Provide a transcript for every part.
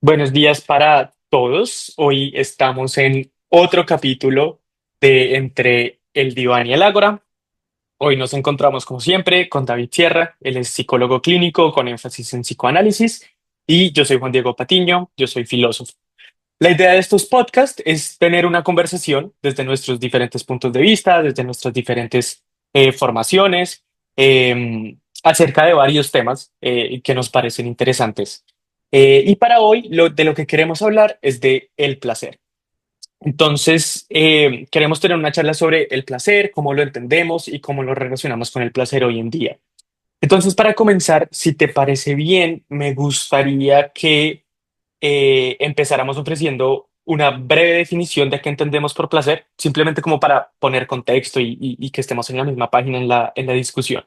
Buenos días para todos. Hoy estamos en otro capítulo de Entre el Diván y el Ágora. Hoy nos encontramos, como siempre, con David Sierra. Él es psicólogo clínico con énfasis en psicoanálisis. Y yo soy Juan Diego Patiño, yo soy filósofo. La idea de estos podcasts es tener una conversación desde nuestros diferentes puntos de vista, desde nuestras diferentes formaciones, acerca de varios temas que nos parecen interesantes. Y para hoy de lo que queremos hablar es de el placer. Entonces, queremos tener una charla sobre el placer, cómo lo entendemos y cómo lo relacionamos con el placer hoy en día. Entonces, para comenzar, si te parece bien, me gustaría que empezáramos ofreciendo una breve definición de qué entendemos por placer, simplemente como para poner contexto y que estemos en la misma página en la discusión.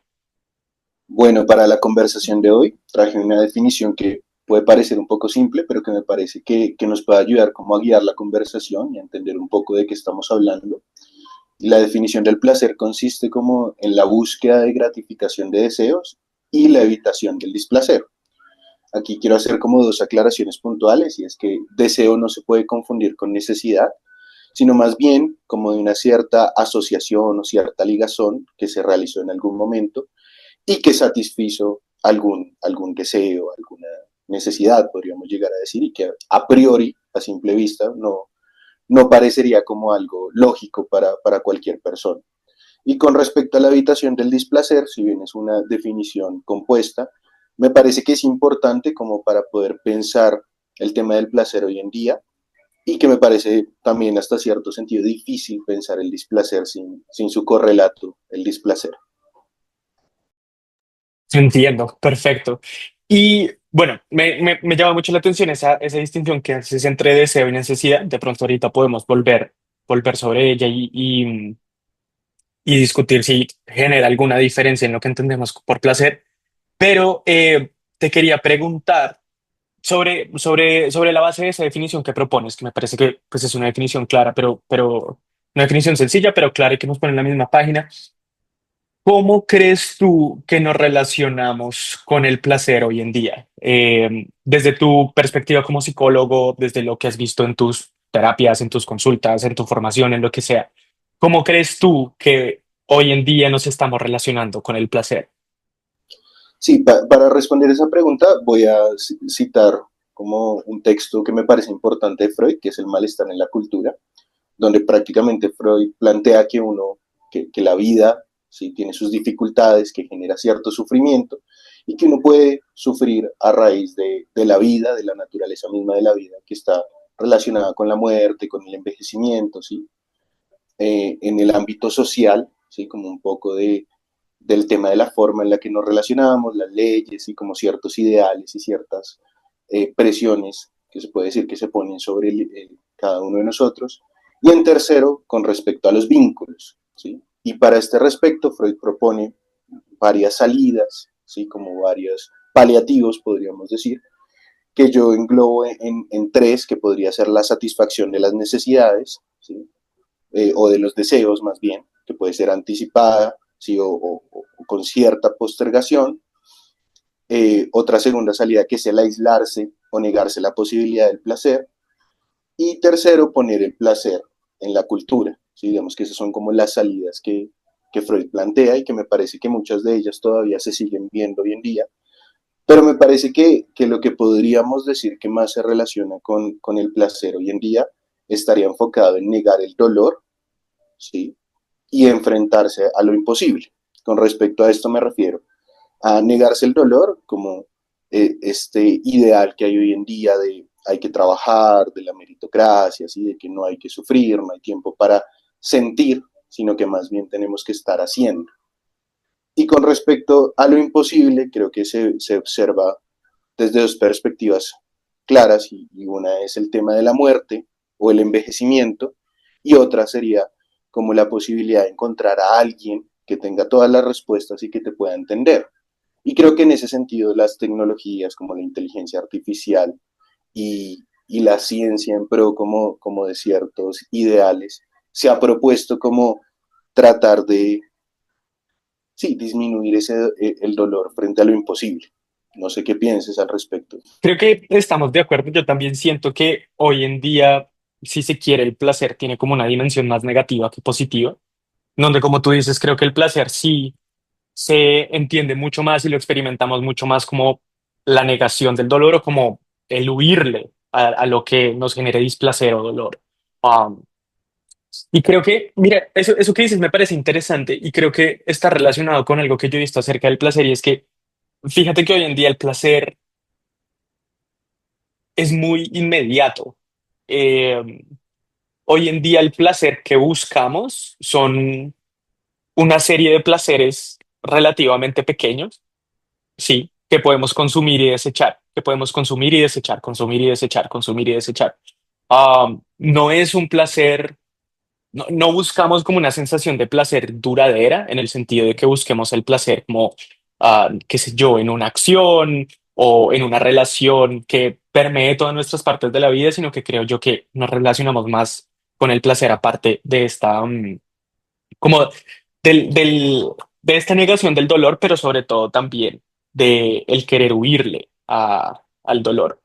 Bueno, para la conversación de hoy traje una definición que puede parecer un poco simple, pero que me parece que nos puede ayudar como a guiar la conversación y a entender un poco de qué estamos hablando. Y la definición del placer consiste como en la búsqueda de gratificación de deseos y la evitación del displacer. Aquí quiero hacer como dos aclaraciones puntuales y es que deseo no se puede confundir con necesidad, sino más bien como de una cierta asociación o cierta ligazón que se realizó en algún momento y que satisfizo algún deseo, alguna necesidad, podríamos llegar a decir, y que a priori, a simple vista, no parecería como algo lógico para cualquier persona. Y con respecto a la evitación del displacer, si bien es una definición compuesta, me parece que es importante como para poder pensar el tema del placer hoy en día y que me parece también hasta cierto sentido difícil pensar el displacer sin su correlato, el displacer. Entiendo, perfecto. Y bueno, me llama mucho la atención esa distinción que haces entre deseo y necesidad. De pronto ahorita podemos volver sobre ella y discutir si genera alguna diferencia en lo que entendemos por placer. Pero te quería preguntar sobre la base de esa definición que propones, que me parece que pues, es una definición clara, pero una definición sencilla, pero clara y que nos pone en la misma página. ¿Cómo crees tú que nos relacionamos con el placer hoy en día? Desde tu perspectiva como psicólogo, desde lo que has visto en tus terapias, en tus consultas, en tu formación, en lo que sea. ¿Cómo crees tú que hoy en día nos estamos relacionando con el placer? Sí, para responder esa pregunta voy a citar como un texto que me parece importante de Freud, que es El malestar en la cultura, donde prácticamente Freud plantea que la vida sí tiene sus dificultades, que genera cierto sufrimiento y que uno puede sufrir a raíz de la vida, de la naturaleza misma de la vida, que está relacionada con la muerte, con el envejecimiento, ¿sí? En el ámbito social, ¿sí? Como un poco del tema de la forma en la que nos relacionamos, las leyes y como ciertos ideales y ciertas presiones que se puede decir que se ponen sobre cada uno de nosotros. Y en tercero, con respecto a los vínculos. ¿Sí? Y para este respecto, Freud propone varias salidas, ¿sí? Como varios paliativos, podríamos decir, que yo englobo en tres, que podría ser la satisfacción de las necesidades, ¿sí? O de los deseos más bien, que puede ser anticipada, ¿sí? O con cierta postergación. Otra segunda salida que es el aislarse o negarse la posibilidad del placer. Y tercero, poner el placer en la cultura. ¿Sí? Digamos que esas son como las salidas que Freud plantea y que me parece que muchas de ellas todavía se siguen viendo hoy en día. Pero me parece que lo que podríamos decir que más se relaciona con el placer hoy en día estaría enfocado en negar el dolor, ¿sí? Y enfrentarse a lo imposible. Con respecto a esto me refiero a negarse el dolor como este ideal que hay hoy en día de hay que trabajar, de la meritocracia, ¿sí? De que no hay que sufrir, no hay tiempo para sentir, sino que más bien tenemos que estar haciendo. Y con respecto a lo imposible, creo que se observa desde dos perspectivas claras y una es el tema de la muerte o el envejecimiento y otra sería como la posibilidad de encontrar a alguien que tenga todas las respuestas y que te pueda entender. Y creo que en ese sentido las tecnologías como la inteligencia artificial y la ciencia en pro como de ciertos ideales se ha propuesto como tratar de, sí, disminuir el dolor frente a lo imposible. No sé qué pienses al respecto. Creo que estamos de acuerdo. Yo también siento que hoy en día, si se quiere, el placer tiene como una dimensión más negativa que positiva, donde como tú dices, creo que el placer sí se entiende mucho más y lo experimentamos mucho más como la negación del dolor o como el huirle a lo que nos genere displacer o dolor. Um, y creo que, mira, eso que dices me parece interesante y creo que está relacionado con algo que yo he visto acerca del placer y es que fíjate que hoy en día el placer es muy inmediato. Eh, Hoy en día el placer que buscamos son una serie de placeres relativamente pequeños, sí, que podemos consumir y desechar, que podemos consumir y desechar, consumir y desechar, consumir y desechar. No es un placer, no buscamos como una sensación de placer duradera en el sentido de que busquemos el placer como, qué sé yo, en una acción o en una relación que permee todas nuestras partes de la vida, sino que creo yo que nos relacionamos más con el placer aparte de esta, como de esta negación del dolor, pero sobre todo también de el querer huirle al dolor.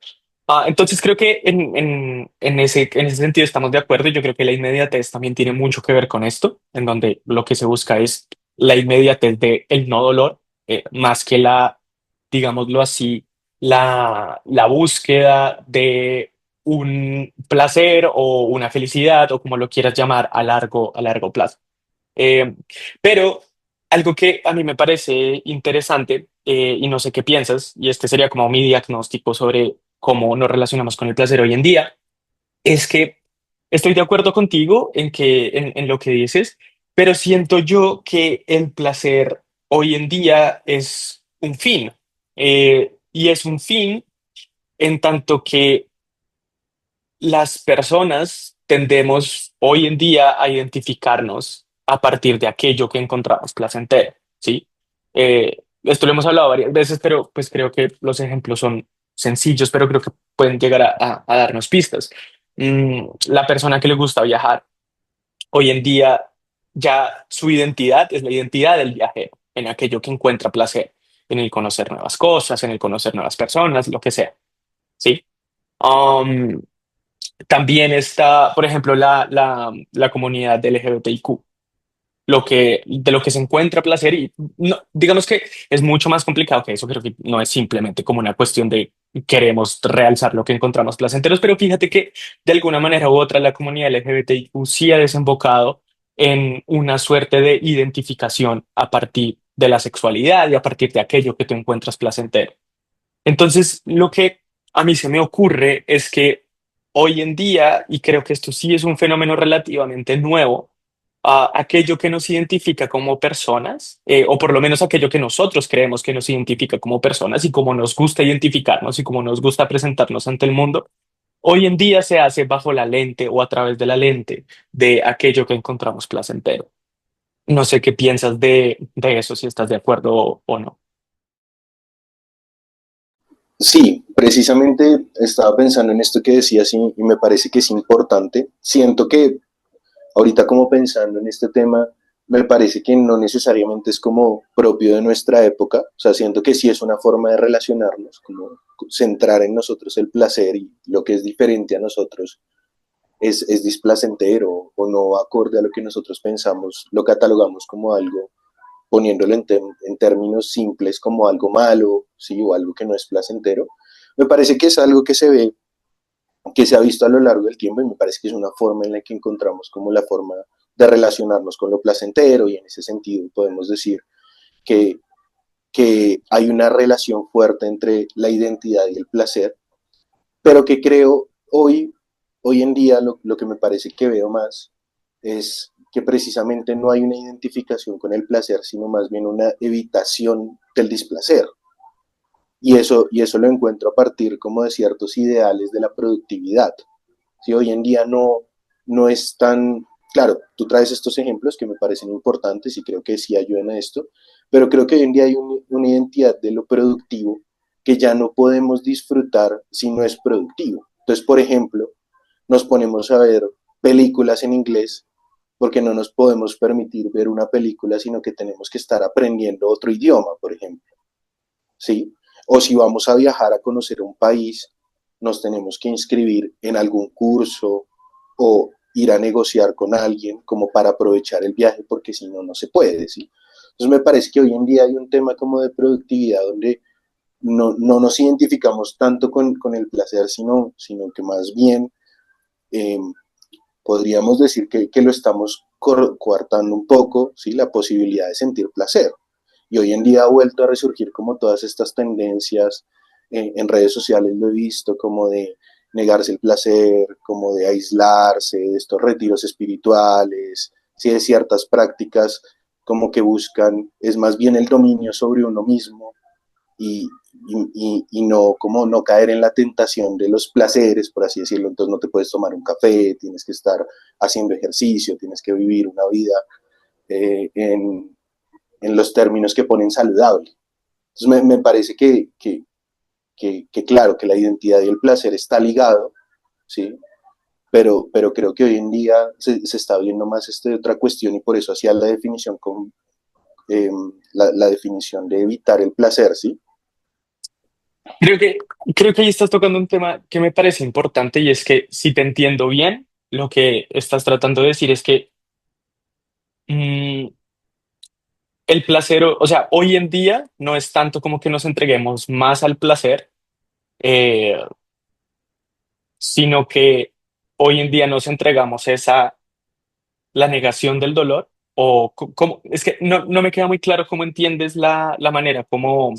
Entonces creo que en ese sentido estamos de acuerdo y yo creo que la inmediatez también tiene mucho que ver con esto, en donde lo que se busca es la inmediatez de el no dolor, más que la, digámoslo así, la búsqueda de un placer o una felicidad o como lo quieras llamar a largo plazo. Eh, pero algo que a mí me parece interesante, y no sé qué piensas, y este sería como mi diagnóstico sobre cómo nos relacionamos con el placer hoy en día, es que estoy de acuerdo contigo en lo que dices, pero siento yo que el placer hoy en día es un fin, y es un fin en tanto que las personas tendemos hoy en día a identificarnos a partir de aquello que encontramos placentero, ¿sí? Esto lo hemos hablado varias veces, pero pues creo que los ejemplos son sencillos, pero creo que pueden llegar a darnos pistas. La persona que le gusta viajar, hoy en día ya su identidad es la identidad del viajero, en aquello que encuentra placer, en el conocer nuevas cosas, en el conocer nuevas personas, lo que sea, ¿sí? Um, También está, por ejemplo, la comunidad LGBTIQ, de lo que se encuentra placer y no, digamos que es mucho más complicado que eso, creo que no es simplemente como una cuestión de queremos realzar lo que encontramos placenteros, pero fíjate que de alguna manera u otra la comunidad LGBTIQ sí ha desembocado en una suerte de identificación a partir de la sexualidad y a partir de aquello que tú encuentras placentero. Entonces, lo que a mí se me ocurre es que hoy en día, y creo que esto sí es un fenómeno relativamente nuevo, aquello que nos identifica como personas, o por lo menos aquello que nosotros creemos que nos identifica como personas y como nos gusta identificarnos y como nos gusta presentarnos ante el mundo, hoy en día se hace bajo la lente o a través de la lente de aquello que encontramos placentero. No sé qué piensas de eso, si estás de acuerdo o no. Sí, precisamente estaba pensando en esto que decías y me parece que es importante. Siento que ahorita como pensando en este tema, me parece que no necesariamente es como propio de nuestra época, o sea, siento que sí es una forma de relacionarnos, como centrar en nosotros el placer y lo que es diferente a nosotros es displacentero o no acorde a lo que nosotros pensamos, lo catalogamos como algo, poniéndolo en términos simples como algo malo, ¿sí? O algo que no es placentero. Me parece que es algo que se ha visto a lo largo del tiempo y me parece que es una forma en la que encontramos como la forma de relacionarnos con lo placentero y en ese sentido podemos decir que, que hay una relación fuerte entre la identidad y el placer, pero que creo hoy en día lo que me parece que veo más es que precisamente no hay una identificación con el placer, sino más bien una evitación del displacer. Y eso lo encuentro a partir como de ciertos ideales de la productividad. Si hoy en día no es tan, claro, tú traes estos ejemplos que me parecen importantes y creo que sí ayudan a esto, pero creo que hoy en día hay una identidad de lo productivo que ya no podemos disfrutar si no es productivo. Entonces, por ejemplo, nos ponemos a ver películas en inglés porque no nos podemos permitir ver una película, sino que tenemos que estar aprendiendo otro idioma, por ejemplo. ¿Sí? O si vamos a viajar a conocer un país, nos tenemos que inscribir en algún curso o ir a negociar con alguien como para aprovechar el viaje, porque si no, no se puede, ¿sí? Entonces me parece que hoy en día hay un tema como de productividad donde no nos identificamos tanto con el placer, sino que más bien eh, podríamos decir que lo estamos coartando un poco, ¿sí? La posibilidad de sentir placer. Y hoy en día ha vuelto a resurgir como todas estas tendencias, en redes sociales lo he visto, como de negarse el placer, como de aislarse, de estos retiros espirituales, ¿sí? De ciertas prácticas como que buscan, es más bien el dominio sobre uno mismo y, y no como no caer en la tentación de los placeres, por así decirlo. Entonces no te puedes tomar un café, tienes que estar haciendo ejercicio, tienes que vivir una vida en los términos que ponen saludable. Entonces me parece claro, que la identidad y el placer está ligado, ¿sí? Pero creo que hoy en día se está viendo más otra cuestión y por eso hacía la definición con eh, la definición de evitar el placer, ¿sí? Creo que, creo que ahí estás tocando un tema que me parece importante y es que si te entiendo bien, lo que estás tratando de decir es que mm, el placer, o sea, hoy en día no es tanto como que nos entreguemos más al placer, eh, sino que hoy en día nos entregamos esa, la negación del dolor o cómo, es que no me queda muy claro cómo entiendes la manera, cómo,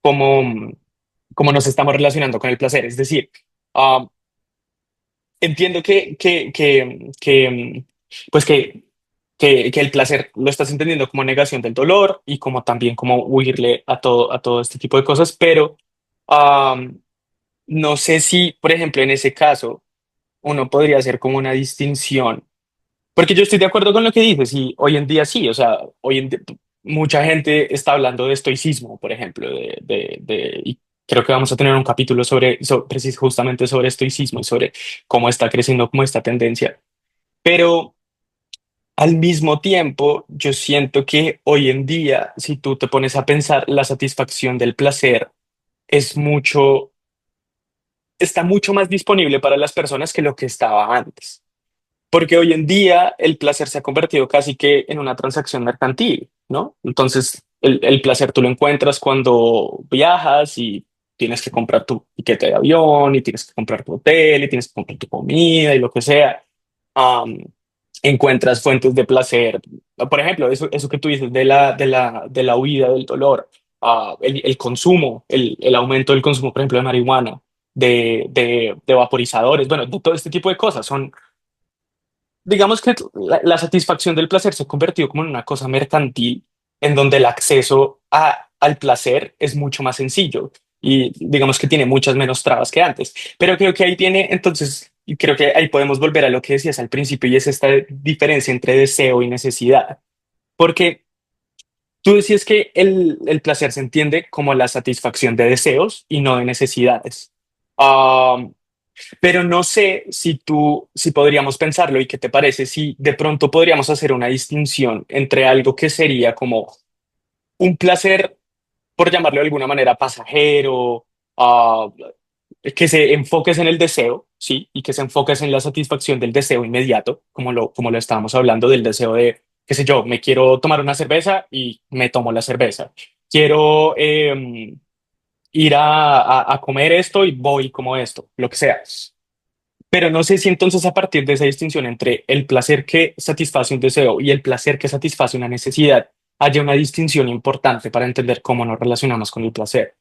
cómo nos estamos relacionando con el placer. Es decir, ah, entiendo pues que el placer lo estás entendiendo como negación del dolor y como también como huirle a todo este tipo de cosas, pero no sé si, por ejemplo, en ese caso, uno podría hacer como una distinción, porque yo estoy de acuerdo con lo que dices y hoy en día sí, o sea, hoy en día mucha gente está hablando de estoicismo, por ejemplo, y creo que vamos a tener un capítulo justamente sobre estoicismo y sobre cómo está creciendo como esta tendencia, pero al mismo tiempo yo siento que hoy en día, si tú te pones a pensar, la satisfacción del placer es mucho, está mucho más disponible para las personas que lo que estaba antes. Porque hoy en día el placer se ha convertido casi que en una transacción mercantil, ¿no? Entonces, el placer tú lo encuentras cuando viajas y tienes que comprar tu tiquete de avión y tienes que comprar tu hotel y tienes que comprar tu comida y lo que sea. Am, encuentras fuentes de placer. Por ejemplo, eso que tú dices de la huida del dolor, el consumo, el aumento del consumo, por ejemplo, de marihuana, de vaporizadores, bueno, de todo este tipo de cosas son. Digamos que la satisfacción del placer se ha convertido como en una cosa mercantil, en donde el acceso al placer es mucho más sencillo y digamos que tiene muchas menos trabas que antes. Pero creo que ahí tiene, entonces, y creo que ahí podemos volver a lo que decías al principio y es esta diferencia entre deseo y necesidad. Porque tú decías que el placer se entiende como la satisfacción de deseos y no de necesidades. Pero no sé si podríamos pensarlo y qué te parece, si de pronto podríamos hacer una distinción entre algo que sería como un placer, por llamarlo de alguna manera, pasajero, que se enfoques en el deseo, ¿sí? Y que se enfoques en la satisfacción del deseo inmediato, como lo estábamos hablando, del deseo de, qué sé yo, me quiero tomar una cerveza y me tomo la cerveza. Quiero ir a comer esto y voy como esto, lo que sea. Pero no sé si entonces a partir de esa distinción entre el placer que satisface un deseo y el placer que satisface una necesidad, haya una distinción importante para entender cómo nos relacionamos con el placer.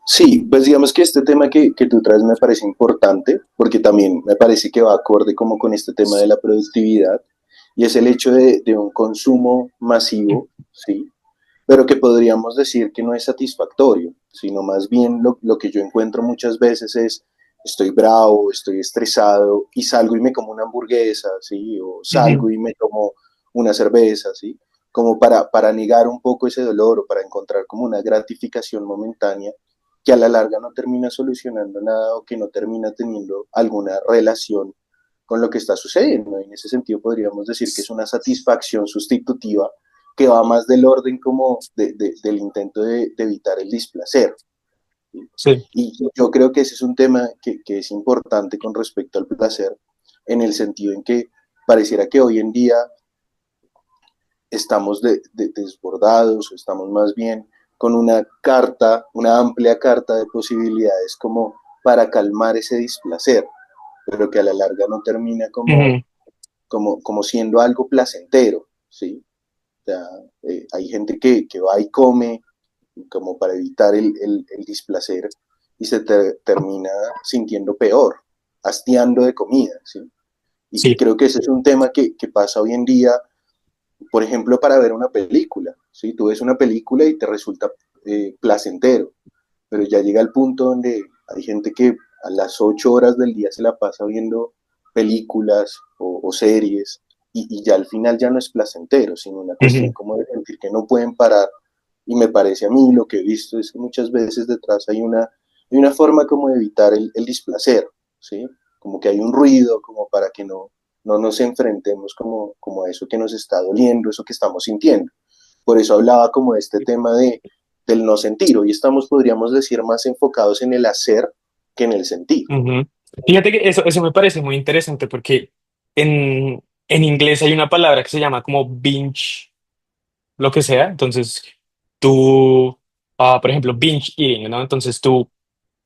Sí, pues digamos que este tema que tú traes me parece importante porque también me parece que va acorde como con este tema de la productividad y es el hecho de un consumo masivo, ¿sí? Pero que podríamos decir que no es satisfactorio, sino más bien lo que yo encuentro muchas veces es estoy bravo, estoy estresado y salgo y me como una hamburguesa, ¿sí? O Ujú. salgo y me tomo una cerveza, ¿sí? Como para negar un poco ese dolor o para encontrar como una gratificación momentánea que a la larga no termina solucionando nada o que no termina teniendo alguna relación con lo que está sucediendo. En ese sentido podríamos decir que es una satisfacción sustitutiva que va más del orden como del intento de evitar el displacer. ¿Sí? Sí. Y yo creo que ese es un tema que es importante con respecto al placer, en el sentido en que pareciera que hoy en día estamos desbordados, o estamos más bien con una carta, una amplia carta de posibilidades como para calmar ese displacer, pero que a la larga no termina Ujú. como siendo algo placentero, ¿sí? O sea, hay gente que va y come como para evitar el displacer y termina sintiendo peor, hastiando de comida, ¿sí? Y Sí. creo que ese es un tema que pasa hoy en día, por ejemplo, para ver una película, ¿sí? Tú ves una película y te resulta placentero, pero ya llega el punto donde hay gente que a las 8 horas del día se la pasa viendo películas o series y ya al final ya no es placentero, sino una cuestión Ujú. como de sentir que no pueden parar. Y me parece a mí, lo que he visto es que muchas veces detrás hay una forma como de evitar el displacer, ¿sí? Como que hay un ruido como para que no nos enfrentemos como a eso que nos está doliendo, eso que estamos sintiendo. Por eso hablaba como de este tema del no sentir. Hoy estamos, podríamos decir, más enfocados en el hacer que en el sentir. Ujú. Fíjate que eso me parece muy interesante porque en inglés hay una palabra que se llama como binge, lo que sea. Entonces, tú, por ejemplo, binge eating, ¿no? Entonces tú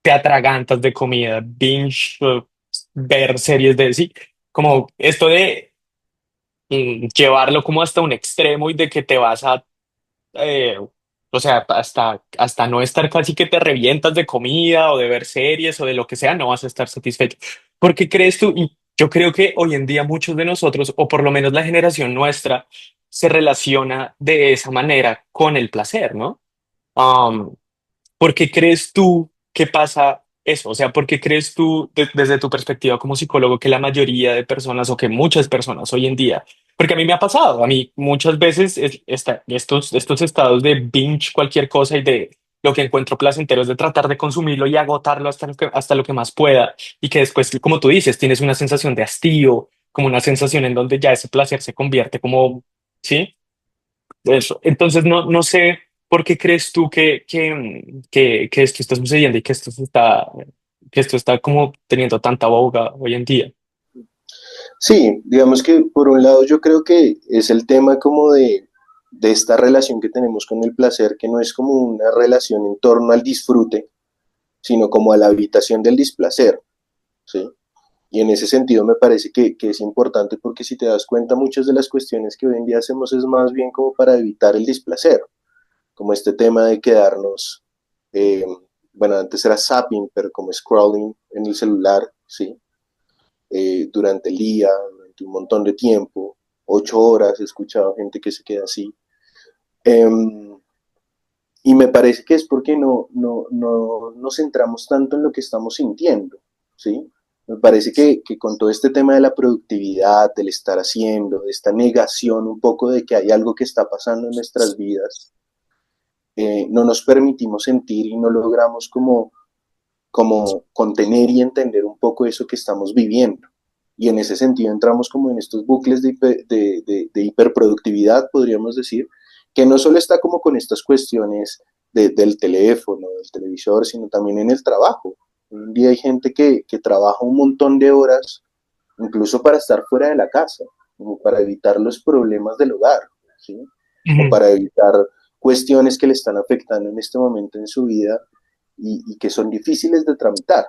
te atragantas de comida, binge, ver series de sí, como esto de llevarlo como hasta un extremo y de que te vas a o sea, hasta no estar casi que te revientas de comida o de ver series o de lo que sea, no vas a estar satisfecho. ¿Por qué crees tú? Y yo creo que hoy en día muchos de nosotros, o por lo menos la generación nuestra, se relaciona de esa manera con el placer, ¿no? Um, ¿Por qué crees tú que pasa eso? O sea, ¿por qué crees tú, desde tu perspectiva como psicólogo, que la mayoría de personas o que muchas personas hoy en día, porque a mí me ha pasado, a mí muchas veces estos estados de binge cualquier cosa y de lo que encuentro placentero es de tratar de consumirlo y agotarlo hasta lo que más pueda y que después, como tú dices, tienes una sensación de hastío, como una sensación en donde ya ese placer se convierte como, ¿sí? Eso. Entonces, no sé por qué crees tú que esto está sucediendo y que esto está como teniendo tanta boga hoy en día. Sí, digamos que por un lado yo creo que es el tema como de esta relación que tenemos con el placer, que no es como una relación en torno al disfrute, sino como a la habitación del displacer, ¿sí? Y en ese sentido me parece que es importante porque si te das cuenta, muchas de las cuestiones que hoy en día hacemos es más bien como para evitar el displacer, como este tema de quedarnos, eh, bueno, antes era zapping, pero como scrolling en el celular, ¿sí? Durante el día, durante un montón de tiempo, 8 horas, he escuchado gente que se queda así. Y me parece que es porque no nos centramos tanto en lo que estamos sintiendo, ¿sí? Me parece que con todo este tema de la productividad, del estar haciendo, de esta negación un poco de que hay algo que está pasando en nuestras vidas, no nos permitimos sentir y no logramos como contener y entender un poco eso que estamos viviendo. Y en ese sentido entramos como en estos bucles de hiperproductividad, podríamos decir, que no solo está como con estas cuestiones del teléfono, del televisor, sino también en el trabajo. Hoy en día hay gente que trabaja un montón de horas, incluso para estar fuera de la casa, como para evitar los problemas del hogar, ¿sí? O Ujú. para evitar cuestiones que le están afectando en este momento en su vida y que son difíciles de tramitar.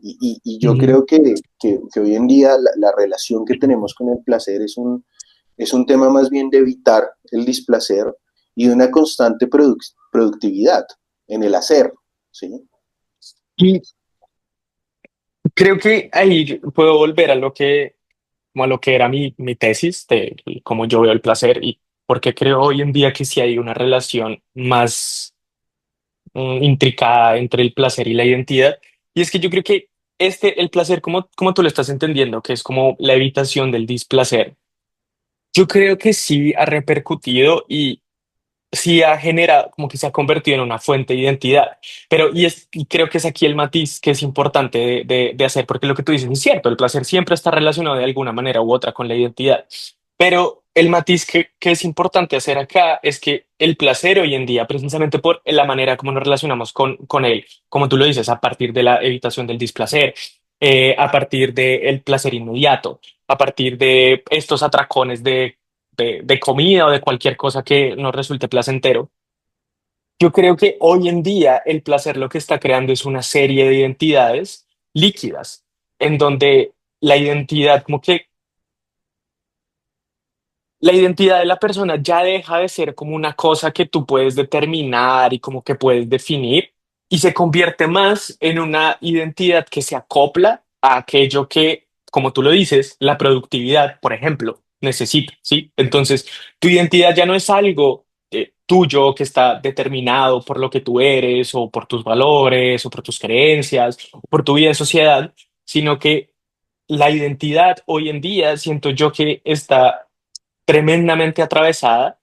Y yo Ujú. creo que hoy en día la relación que tenemos con el placer es un tema más bien de evitar el displacer y de una constante productividad en el hacer, ¿sí? Y creo que ahí puedo volver a como a lo que era mi tesis de cómo yo veo el placer y porque creo hoy en día que sí hay una relación más intricada entre el placer y la identidad. Y es que yo creo que el placer, como tú lo estás entendiendo, que es como la evitación del displacer, yo creo que sí ha repercutido y sí ha generado, como que se ha convertido en una fuente de identidad. Pero, y creo que es aquí el matiz que es importante de hacer, porque lo que tú dices es cierto, el placer siempre está relacionado de alguna manera u otra con la identidad. Pero el matiz que es importante hacer acá es que el placer hoy en día, precisamente por la manera como nos relacionamos con él, como tú lo dices, a partir de la evitación del displacer, a partir del placer inmediato, a partir de estos atracones de comida o de cualquier cosa que nos resulte placentero, yo creo que hoy en día el placer lo que está creando es una serie de identidades líquidas, en donde la identidad como que la identidad de la persona ya deja de ser como una cosa que tú puedes determinar y como que puedes definir y se convierte más en una identidad que se acopla a aquello que, como tú lo dices, la productividad, por ejemplo, necesita, ¿sí? Entonces, tu identidad ya no es algo tuyo que está determinado por lo que tú eres o por tus valores o por tus creencias o por tu vida en sociedad, sino que la identidad hoy en día siento yo que está tremendamente atravesada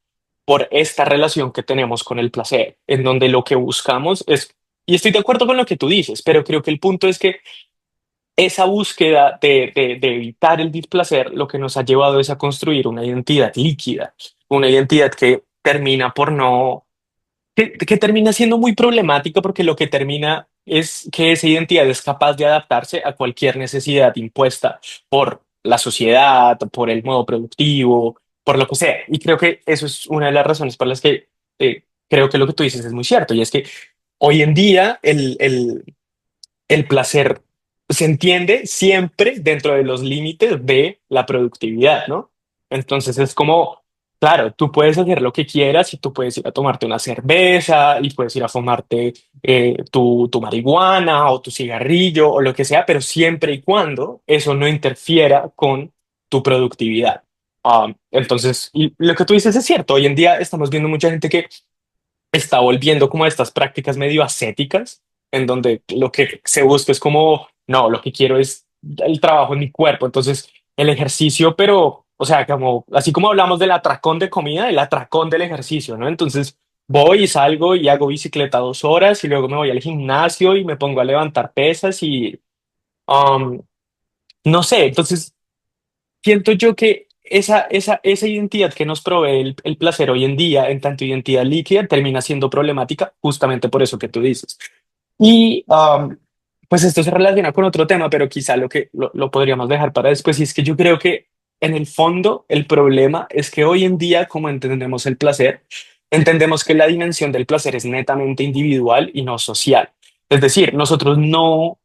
por esta relación que tenemos con el placer, en donde lo que buscamos es, y estoy de acuerdo con lo que tú dices, pero creo que el punto es que esa búsqueda de evitar el displacer lo que nos ha llevado es a construir una identidad líquida, una identidad que termina por no que termina siendo muy problemática porque lo que termina es que esa identidad es capaz de adaptarse a cualquier necesidad impuesta por la sociedad, por el modo productivo, por lo que sea. Y creo que eso es una de las razones por las que creo que lo que tú dices es muy cierto. Y es que hoy en día el placer se entiende siempre dentro de los límites de la productividad, ¿no? Entonces es como, claro, tú puedes hacer lo que quieras y tú puedes ir a tomarte una cerveza y puedes ir a fumarte tu marihuana o tu cigarrillo o lo que sea, pero siempre y cuando eso no interfiera con tu productividad. Entonces, y lo que tú dices es cierto, hoy en día estamos viendo mucha gente que está volviendo como a estas prácticas medio ascéticas, en donde lo que se busca es como, no, lo que quiero es el trabajo en mi cuerpo, entonces el ejercicio, pero, o sea, como, así como hablamos del atracón de comida, el atracón del ejercicio, ¿no? Entonces voy y salgo y hago bicicleta 2 horas y luego me voy al gimnasio y me pongo a levantar pesas y, um, no sé, entonces siento yo que esa identidad que nos provee el placer hoy en día, en tanto identidad líquida, termina siendo problemática justamente por eso que tú dices. Y pues esto se relaciona con otro tema, pero quizá lo podríamos dejar para después. Y es que yo creo que en el fondo el problema es que hoy en día, como entendemos el placer, entendemos que la dimensión del placer es netamente individual y no social. Es decir, nosotros no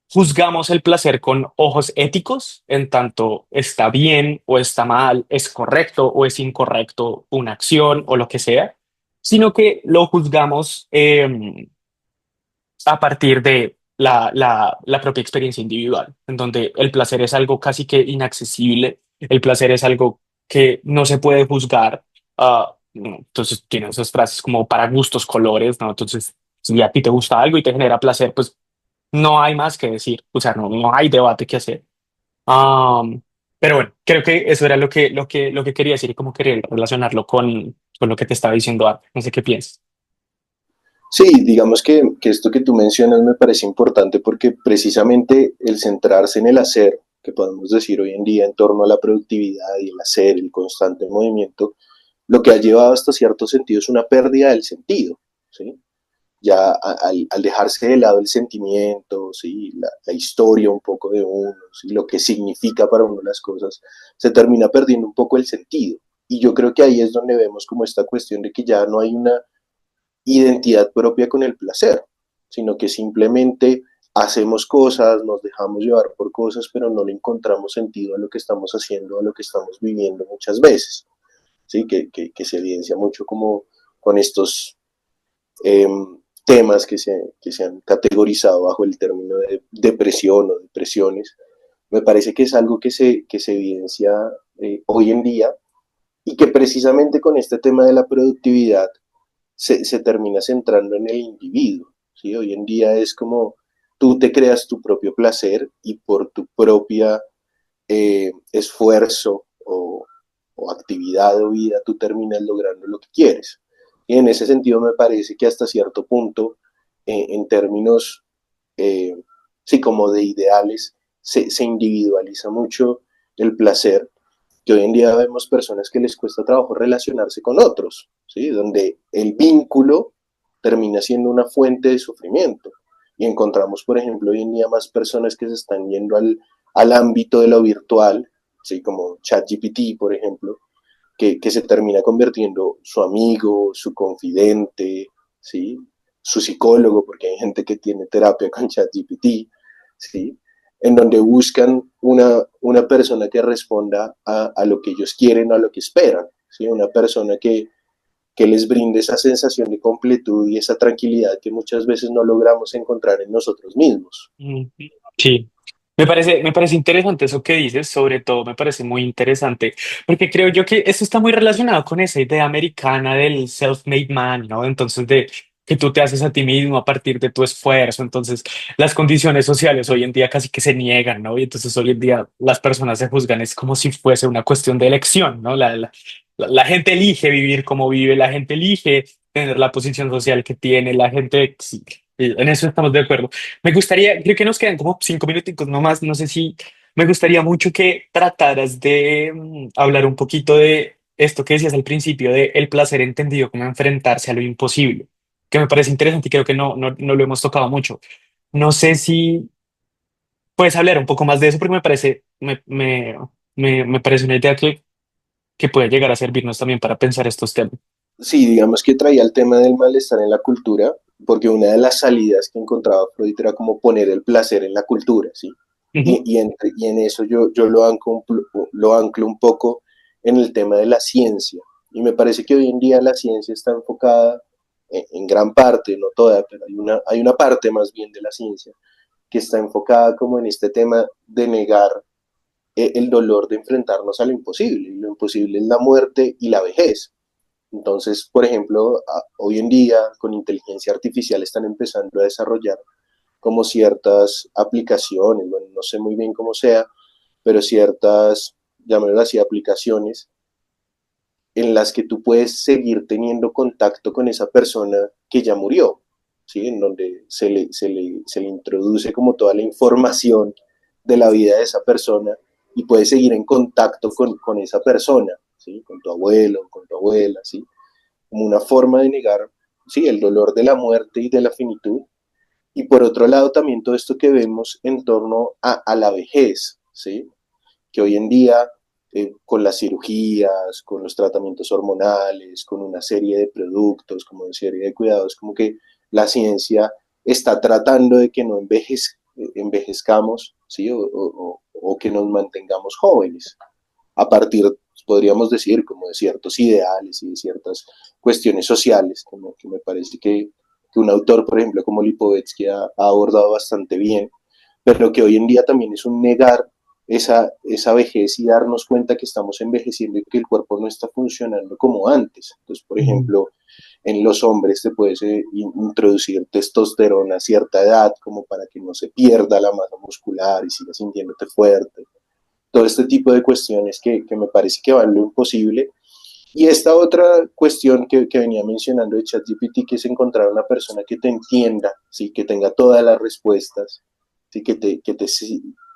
juzgamos el placer con ojos éticos, en tanto está bien o está mal, es correcto o es incorrecto una acción o lo que sea, sino que lo juzgamos a partir de la propia experiencia individual, en donde el placer es algo casi que inaccesible, el placer es algo que no se puede juzgar. Entonces tienen esas frases como para gustos colores, ¿no? Entonces, si a ti te gusta algo y te genera placer, pues no hay más que decir, o sea, no hay debate que hacer. Am, pero bueno, creo que eso era lo que quería decir y cómo quería relacionarlo con lo que te estaba diciendo antes. No sé qué piensas. Sí, digamos que esto que tú mencionas me parece importante porque precisamente el centrarse en el hacer, que podemos decir hoy en día en torno a la productividad y el hacer, el constante movimiento, lo que ha llevado hasta cierto sentido es una pérdida del sentido, ¿sí? Ya al dejarse de lado el sentimiento, ¿sí? La historia un poco de uno, ¿sí? Lo que significa para uno las cosas, se termina perdiendo un poco el sentido. Y yo creo que ahí es donde vemos como esta cuestión de que ya no hay una identidad propia con el placer, sino que simplemente hacemos cosas, nos dejamos llevar por cosas, pero no le encontramos sentido a lo que estamos haciendo, a lo que estamos viviendo muchas veces, ¿sí? Que se evidencia mucho como con estos eh, temas que se han categorizado bajo el término de depresión o depresiones. Me parece que es algo que se evidencia hoy en día y que precisamente con este tema de la productividad se termina centrando en el individuo. ¿Sí? Hoy en día es como tú te creas tu propio placer y por tu propia esfuerzo o actividad o vida tú terminas logrando lo que quieres. Y en ese sentido me parece que hasta cierto punto, en términos, eh, sí, como de ideales, se individualiza mucho el placer que hoy en día vemos personas que les cuesta trabajo relacionarse con otros, ¿sí? Donde el vínculo termina siendo una fuente de sufrimiento. Y encontramos, por ejemplo, hoy en día más personas que se están yendo al ámbito de lo virtual, ¿sí? Como ChatGPT, por ejemplo, que se termina convirtiendo su amigo, su confidente, ¿sí? Su psicólogo, porque hay gente que tiene terapia con ChatGPT, ¿sí? En donde buscan una persona que responda a lo que ellos quieren, a lo que esperan, ¿sí? Una persona que les brinde esa sensación de completud y esa tranquilidad que muchas veces no logramos encontrar en nosotros mismos. Mm, sí, me parece interesante eso que dices, sobre todo me parece muy interesante, porque creo yo que eso está muy relacionado con esa idea americana del self-made man, ¿no? Entonces, de que tú te haces a ti mismo a partir de tu esfuerzo, entonces las condiciones sociales hoy en día casi que se niegan, ¿no? Y entonces hoy en día las personas se juzgan, es como si fuese una cuestión de elección, ¿no? La gente elige vivir como vive, la gente elige tener la posición social que tiene, la gente, sí, en eso estamos de acuerdo. Me gustaría, creo que nos quedan como 5 minuticos nomás, no sé si me gustaría mucho que trataras de hablar un poquito de esto que decías al principio, de el placer entendido como enfrentarse a lo imposible, que me parece interesante y creo que no lo hemos tocado mucho. No sé si puedes hablar un poco más de eso porque me parece una idea que puede llegar a servirnos también para pensar estos temas. Sí, digamos que traía el tema del malestar en la cultura, porque una de las salidas que encontraba Freud era como poner el placer en la cultura, ¿sí? Ujú, Y en eso yo lo anclo un poco en el tema de la ciencia. Y me parece que hoy en día la ciencia está enfocada en gran parte, no toda, pero hay una parte más bien de la ciencia que está enfocada como en este tema de negar el dolor de enfrentarnos a lo imposible. Y lo imposible es la muerte y la vejez. Entonces, por ejemplo, hoy en día con inteligencia artificial están empezando a desarrollar como ciertas aplicaciones, bueno, no sé muy bien cómo sea, pero ciertas, llamémoslo así, aplicaciones en las que tú puedes seguir teniendo contacto con esa persona que ya murió, ¿sí? En donde se le introduce como toda la información de la vida de esa persona y puedes seguir en contacto con esa persona, ¿sí? Con tu abuelo, con tu abuela, ¿sí? Como una forma de negar, ¿sí? El dolor de la muerte y de la finitud. Y por otro lado, también todo esto que vemos en torno a la vejez, ¿sí? Que hoy en día, con las cirugías, con los tratamientos hormonales, con una serie de productos, como una serie de cuidados, como que la ciencia está tratando de que no envejezcamos, ¿sí? O que nos mantengamos jóvenes, a partir, podríamos decir, como de ciertos ideales y de ciertas cuestiones sociales, como que me parece que un autor, por ejemplo, como Lipovetsky ha abordado bastante bien, pero que hoy en día también es un negar esa vejez y darnos cuenta que estamos envejeciendo y que el cuerpo no está funcionando como antes. Entonces, por ujú, ejemplo, en los hombres te puedes introducir testosterona a cierta edad como para que no se pierda la masa muscular y sigas sintiéndote fuerte. Todo este tipo de cuestiones que me parece que van lo imposible. Y esta otra cuestión que venía mencionando de ChatGPT, que es encontrar una persona que te entienda, ¿sí? Que tenga todas las respuestas, ¿sí?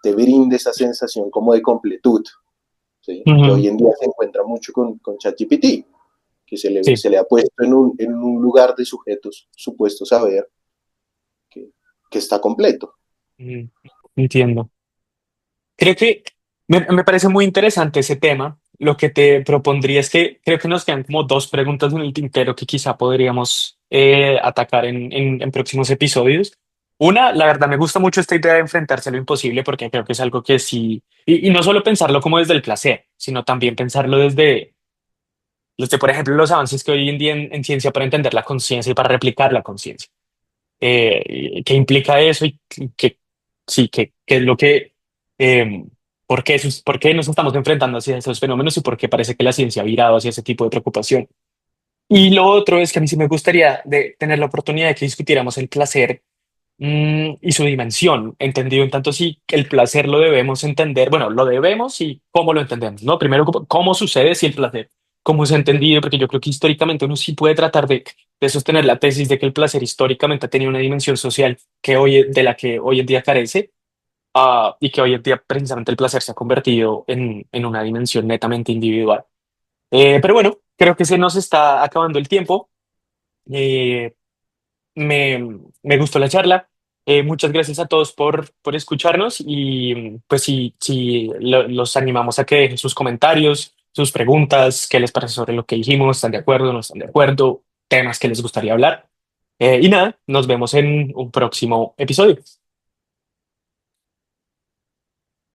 Te brinde esa sensación como de completud, ¿sí? Que hoy ujú. en día se encuentra mucho con ChatGPT, que Sí. se le ha puesto en un lugar de sujetos supuestos a ver que, que está completo. Mm, entiendo. Creo que me parece muy interesante ese tema. Lo que te propondría es que creo que nos quedan como dos preguntas en el tintero que quizá podríamos atacar en próximos episodios. Una, la verdad, me gusta mucho esta idea de enfrentarse a lo imposible porque creo que es algo que sí, y no solo pensarlo como desde el placer, sino también pensarlo desde, por ejemplo, los avances que hoy en día en ciencia para entender la conciencia y para replicar la conciencia. ¿Qué implica eso y que sí, qué es lo que, eh, por qué nos estamos enfrentando hacia esos fenómenos y por qué parece que la ciencia ha virado hacia ese tipo de preocupación? Y lo otro es que a mí sí me gustaría de tener la oportunidad de que discutiéramos el placer y su dimensión, entendido en tanto si el placer lo debemos entender, bueno, lo debemos y cómo lo entendemos, ¿no? Primero, cómo sucede si el placer, cómo se ha entendido, porque yo creo que históricamente uno sí puede tratar de sostener la tesis de que el placer históricamente ha tenido una dimensión social de la que hoy en día carece, y que hoy en día precisamente el placer se ha convertido en una dimensión netamente individual. Pero bueno, creo que se nos está acabando el tiempo. Eh, me gustó la charla. Muchas gracias a todos por escucharnos y pues los animamos a que dejen sus comentarios, sus preguntas, qué les parece sobre lo que dijimos, están de acuerdo, no están de acuerdo, temas que les gustaría hablar. Y nada, nos vemos en un próximo episodio.